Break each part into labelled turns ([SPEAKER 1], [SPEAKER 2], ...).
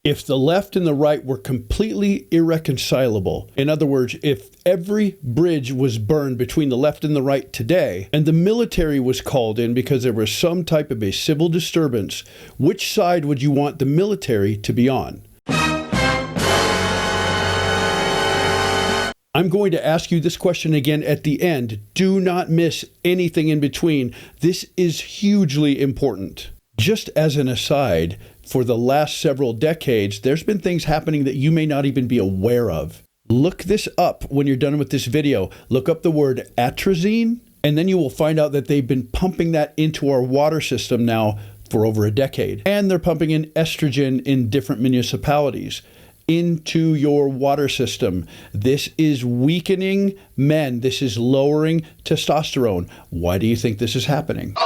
[SPEAKER 1] If the left and the right were completely irreconcilable, in other words, if every bridge was burned between the left and the right today, and the military was called in because there was some type of a civil disturbance, which side would you want the military to be on? I'm going to ask you this question again at the end. Do not miss anything in between. This is hugely important. Just as an aside, for the last several decades, there's been things happening that you may not even be aware of. Look this up when you're done with this video. Look up the word atrazine, and then you will find out that they've been pumping that into our water system now for over a decade. And they're pumping in estrogen in different municipalities into your water system. This is weakening men. This is lowering testosterone. Why do you think this is happening?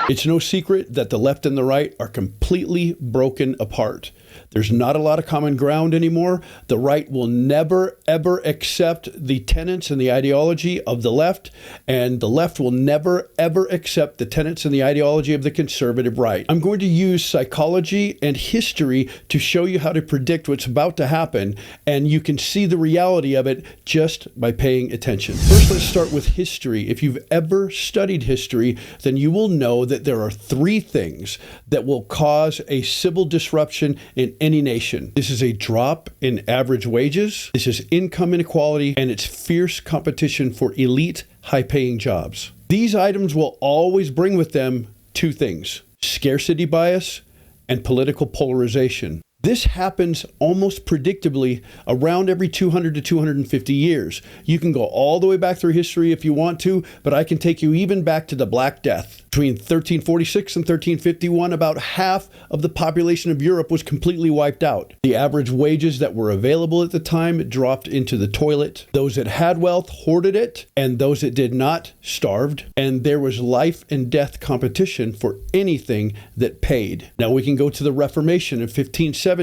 [SPEAKER 1] It's no secret that the left and the right are completely broken apart. There's not a lot of common ground anymore. The right will never, ever accept the tenets and the ideology of the left, and the left will never, ever accept the tenets and the ideology of the conservative right. I'm going to use psychology and history to show you how to predict what's about to happen, and you can see the reality of it just by paying attention. First, let's start with history. If you've ever studied history, then you will know that there are three things that will cause a civil disruption in any nation. This is a drop in average wages, this is income inequality, and it's fierce competition for elite, high-paying jobs. These items will always bring with them two things: scarcity bias and political polarization. This happens almost predictably around every 200 to 250 years. You can go all the way back through history if you want to, but I can take you even back to the Black Death. Between 1346 and 1351, about half of the population of Europe was completely wiped out. The average wages that were available at the time dropped into the toilet. Those that had wealth hoarded it, and those that did not starved. And there was life and death competition for anything that paid. Now we can go to the Reformation in 1517.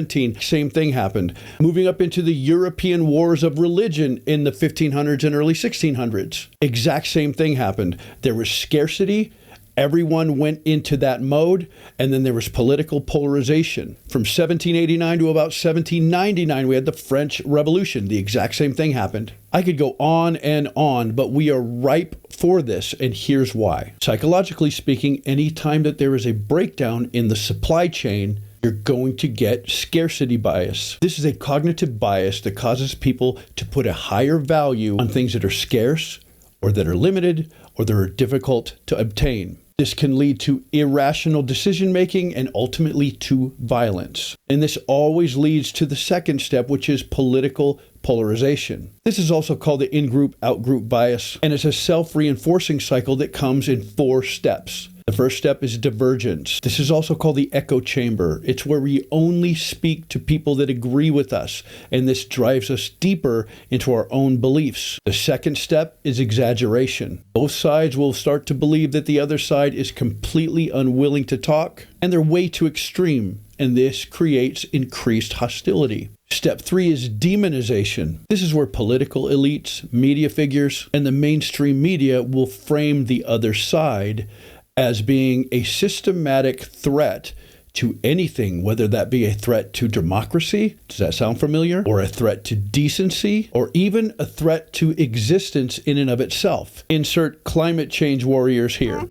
[SPEAKER 1] Same thing happened. Moving up into the European wars of religion in the 1500s and early 1600s. Exact same thing happened. There was scarcity. Everyone went into that mode, and then there was political polarization. From 1789 to about 1799, we had the French Revolution. The exact same thing happened. I could go on, but we are ripe for this, and here's why. Psychologically speaking, any time that there is a breakdown in the supply chain, you're going to get scarcity bias. This is a cognitive bias that causes people to put a higher value on things that are scarce, or that are limited, or that are difficult to obtain. This can lead to irrational decision-making and ultimately to violence. And this always leads to the second step, which is political polarization. This is also called the in-group, out-group bias, and it's a self-reinforcing cycle that comes in 4 steps. The first step is divergence. This is also called the echo chamber. It's where we only speak to people that agree with us, and this drives us deeper into our own beliefs. The second step is exaggeration. Both sides will start to believe that the other side is completely unwilling to talk, and they're way too extreme, and this creates increased hostility. Step 3 is demonization. This is where political elites, media figures, and the mainstream media will frame the other side as being a systematic threat to anything, whether that be a threat to democracy, does that sound familiar? Or a threat to decency, or even a threat to existence in and of itself. Insert climate change warriors here.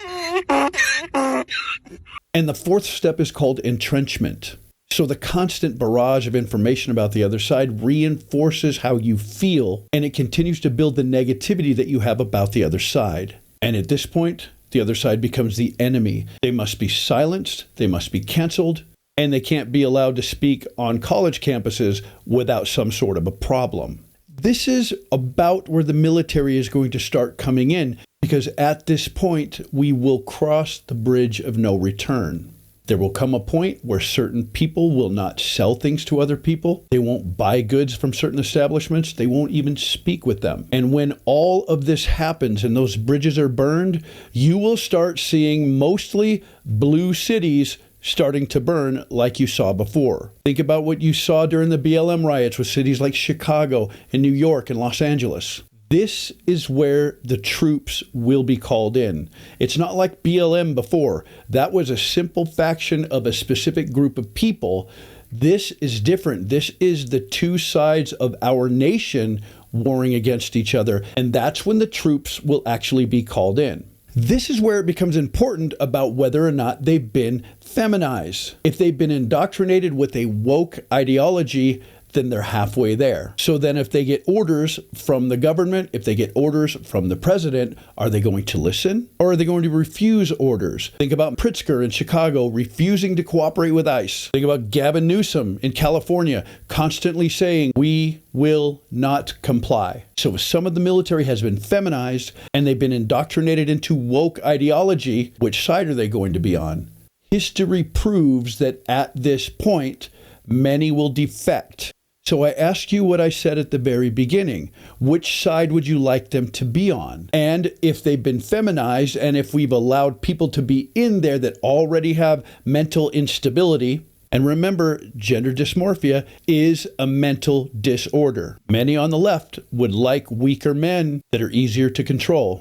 [SPEAKER 1] And the fourth step is called entrenchment. So the constant barrage of information about the other side reinforces how you feel, and it continues to build the negativity that you have about the other side. And at this point, the other side becomes the enemy. They must be silenced, they must be canceled, and they can't be allowed to speak on college campuses without some sort of a problem. This is about where the military is going to start coming in, because at this point, we will cross the bridge of no return. There will come a point where certain people will not sell things to other people. They won't buy goods from certain establishments. They won't even speak with them. And when all of this happens and those bridges are burned, you will start seeing mostly blue cities starting to burn like you saw before. Think about what you saw during the BLM riots with cities like Chicago and New York and Los Angeles. This is where the troops will be called in. It's not like BLM before. That was a simple faction of a specific group of people. This is different. This is the two sides of our nation warring against each other. And that's when the troops will actually be called in. This is where it becomes important about whether or not they've been feminized. If they've been indoctrinated with a woke ideology, then they're halfway there. So then if they get orders from the government, if they get orders from the president, are they going to listen or are they going to refuse orders? Think about Pritzker in Chicago refusing to cooperate with ICE. Think about Gavin Newsom in California constantly saying, we will not comply. So some of the military has been feminized and they've been indoctrinated into woke ideology. Which side are they going to be on? History proves that at this point, many will defect. So I ask you what I said at the very beginning. Which side would you like them to be on? And if they've been feminized and if we've allowed people to be in there that already have mental instability, and remember, gender dysmorphia is a mental disorder. Many on the left would like weaker men that are easier to control.